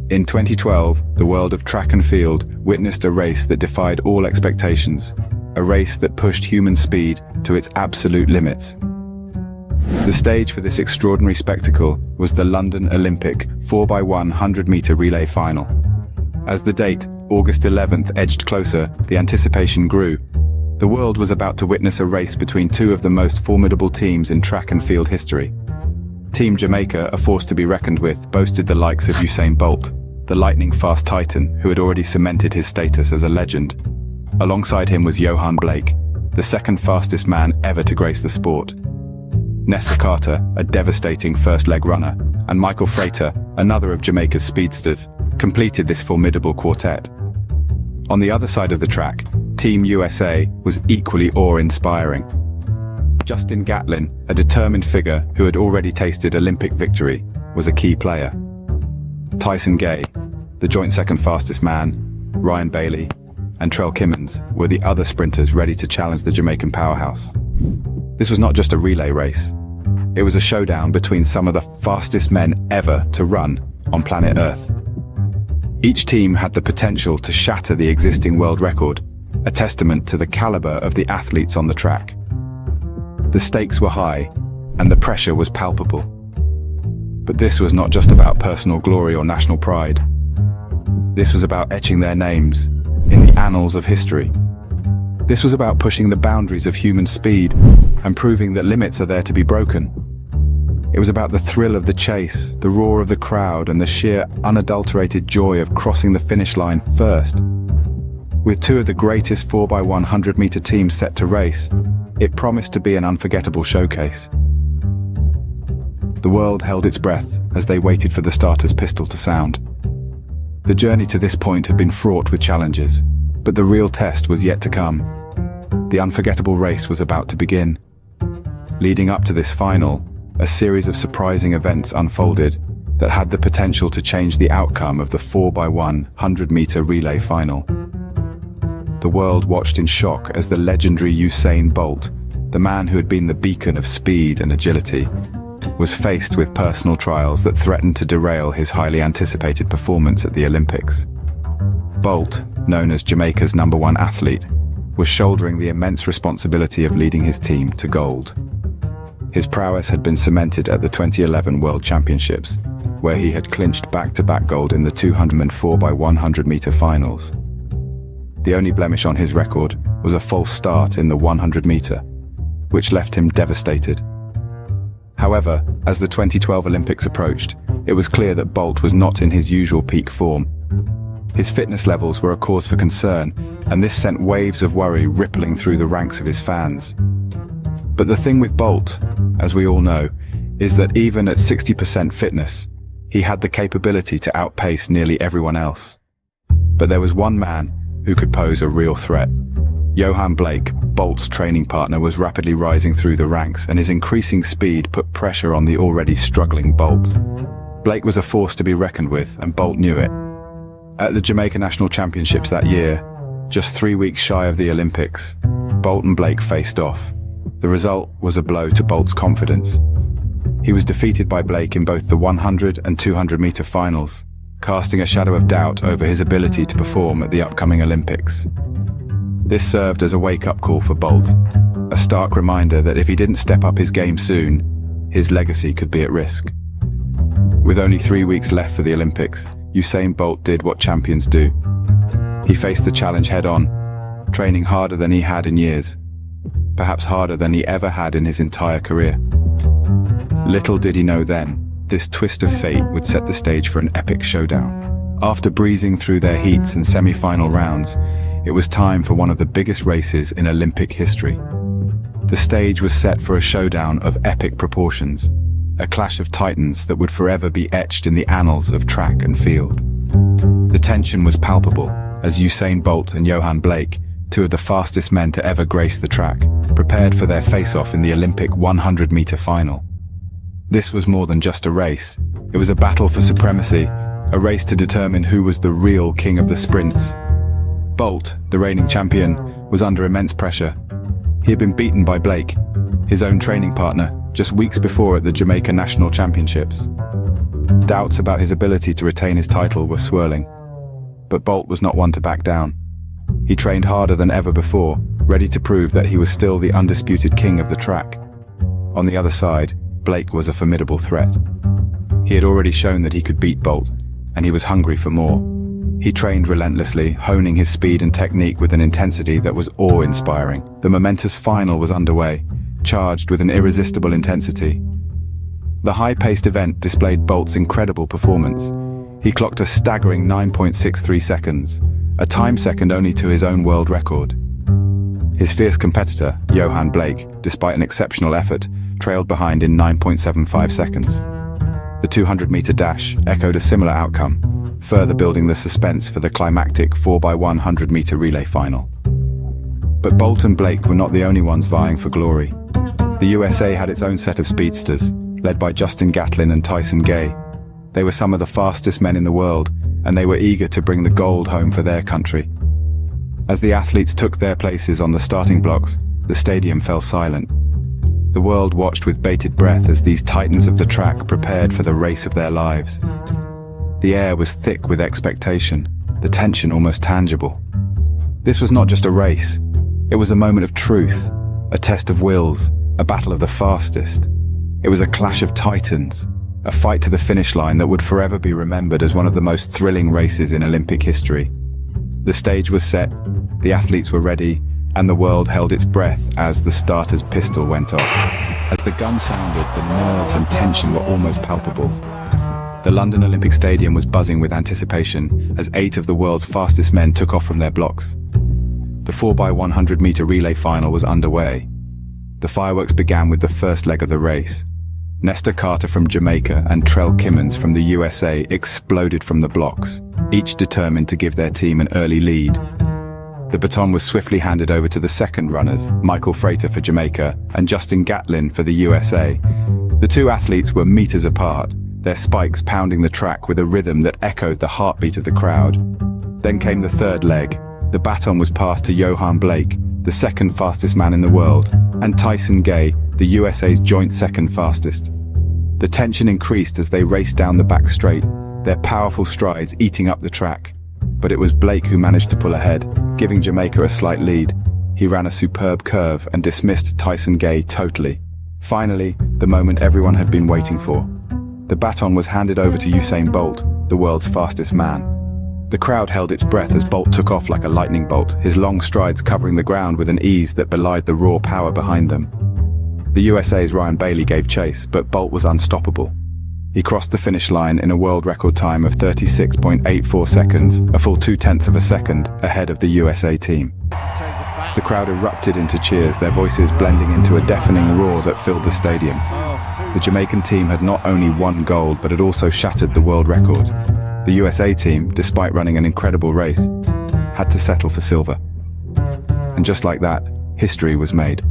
In 2012, the world of track and field witnessed a race that defied all expectations, a race that pushed human speed to its absolute limits. The stage for this extraordinary spectacle was the London Olympic 4x100m relay final. As the date, August 11th, edged closer, the anticipation grew. The world was about to witness a race between two of the most formidable teams in track and field history. Team Jamaica, a force to be reckoned with, boasted the likes of Usain Bolt, the lightning-fast titan who had already cemented his status as a legend. Alongside him was Johan Blake, the second fastest man ever to grace the sport. Nesta Carter, a devastating first-leg runner, and Michael Frater, another of Jamaica's speedsters, completed this formidable quartet. On the other side of the track, Team USA was equally awe-inspiring. Justin Gatlin, a determined figure who had already tasted Olympic victory, was a key player. Tyson Gay, the joint second fastest man, Ryan Bailey, and Trell Kimmins were the other sprinters ready to challenge the Jamaican powerhouse. This was not just a relay race. It was a showdown between some of the fastest men ever to run on planet Earth. Each team had the potential to shatter the existing world record, a testament to the caliber of the athletes on the track. The stakes were high, and the pressure was palpable. But this was not just about personal glory or national pride. This was about etching their names in the annals of history. This was about pushing the boundaries of human speed and proving that limits are there to be broken. It was about the thrill of the chase, the roar of the crowd, and the sheer, unadulterated joy of crossing the finish line first. With two of the greatest 4x100m teams set to race, it promised to be an unforgettable showcase. The world held its breath as they waited for the starter's pistol to sound. The journey to this point had been fraught with challenges, but the real test was yet to come. The unforgettable race was about to begin. Leading up to this final, a series of surprising events unfolded that had the potential to change the outcome of the 4x100m relay final. The world watched in shock as the legendary Usain Bolt, the man who had been the beacon of speed and agility, was faced with personal trials that threatened to derail his highly anticipated performance at the Olympics. Bolt, known as Jamaica's #1 athlete, was shouldering the immense responsibility of leading his team to gold. His prowess had been cemented at the 2011 World Championships, where he had clinched back-to-back gold in the 200 and 4x100m finals. The only blemish on his record was a false start in the 100m, which left him devastated. However, as the 2012 Olympics approached, it was clear that Bolt was not in his usual peak form. His fitness levels were a cause for concern, and this sent waves of worry rippling through the ranks of his fans. But the thing with Bolt, as we all know, is that even at 60% fitness, he had the capability to outpace nearly everyone else. But there was one man who could pose a real threat. Johan Blake, Bolt's training partner, was rapidly rising through the ranks, and his increasing speed put pressure on the already struggling Bolt. Blake was a force to be reckoned with, and Bolt knew it. At the Jamaica National Championships that year, just 3 weeks shy of the Olympics, Bolt and Blake faced off. The result was a blow to Bolt's confidence. He was defeated by Blake in both the 100 and 200m finals, casting a shadow of doubt over his ability to perform at the upcoming Olympics. This served as a wake-up call for Bolt, a stark reminder that if he didn't step up his game soon, his legacy could be at risk. With only 3 weeks left for the Olympics, Usain Bolt did what champions do. He faced the challenge head-on, training harder than he had in years, perhaps harder than he ever had in his entire career. Little did he know then, this twist of fate would set the stage for an epic showdown. After breezing through their heats and semi-final rounds, it was time for one of the biggest races in Olympic history. The stage was set for a showdown of epic proportions, a clash of titans that would forever be etched in the annals of track and field. The tension was palpable as Usain Bolt and Johan Blake, two of the fastest men to ever grace the track, prepared for their face-off in the Olympic 100m final. This was more than just a race. It was a battle for supremacy, a race to determine who was the real king of the sprints. Bolt, the reigning champion, was under immense pressure. He had been beaten by Blake, his own training partner, just weeks before at the Jamaica National Championships. Doubts about his ability to retain his title were swirling. But Bolt was not one to back down. He trained harder than ever before, ready to prove that he was still the undisputed king of the track. On the other side, Blake was a formidable threat. He had already shown that he could beat Bolt, and he was hungry for more. He trained relentlessly, honing his speed and technique with an intensity that was awe-inspiring. The momentous final was underway, charged with an irresistible intensity. The high-paced event displayed Bolt's incredible performance. He clocked a staggering 9.63 seconds, a time second only to his own world record. His fierce competitor, Johan Blake, despite an exceptional effort, trailed behind in 9.75 seconds. The 200-meter dash echoed a similar outcome, further building the suspense for the climactic 4x100m relay final. But Bolt and Blake were not the only ones vying for glory. The USA had its own set of speedsters, led by Justin Gatlin and Tyson Gay. They were some of the fastest men in the world, and they were eager to bring the gold home for their country. As the athletes took their places on the starting blocks, the stadium fell silent. The world watched with bated breath as these titans of the track prepared for the race of their lives. The air was thick with expectation, the tension almost tangible. This was not just a race. It was a moment of truth, a test of wills, a battle of the fastest. It was a clash of titans, a fight to the finish line that would forever be remembered as one of the most thrilling races in Olympic history. The stage was set, the athletes were ready, and the world held its breath as the starter's pistol went off. As the gun sounded, the nerves and tension were almost palpable. The London Olympic Stadium was buzzing with anticipation as 8 of the world's fastest men took off from their blocks. The 4x100-meter relay final was underway. The fireworks began with the first leg of the race. Nestor Carter from Jamaica and Trell Kimmons from the USA exploded from the blocks, each determined to give their team an early lead. The baton was swiftly handed over to the second runners, Michael Frater for Jamaica and Justin Gatlin for the USA. The two athletes were meters apart, their spikes pounding the track with a rhythm that echoed the heartbeat of the crowd. Then came the third leg. The baton was passed to Johan Blake, the second fastest man in the world, and Tyson Gay, the USA's joint second fastest. The tension increased as they raced down the back straight, their powerful strides eating up the track. But it was Blake who managed to pull ahead, giving Jamaica a slight lead. He ran a superb curve and dismissed Tyson Gay totally. Finally, the moment everyone had been waiting for. The baton was handed over to Usain Bolt, the world's fastest man. The crowd held its breath as Bolt took off like a lightning bolt, his long strides covering the ground with an ease that belied the raw power behind them. The USA's Ryan Bailey gave chase, but Bolt was unstoppable. He crossed the finish line in a world record time of 36.84 seconds, a full 0.2 of a second ahead of the USA team. The crowd erupted into cheers, their voices blending into a deafening roar that filled the stadium. The Jamaican team had not only won gold, but had also shattered the world record. The USA team, despite running an incredible race, had to settle for silver. And just like that, history was made.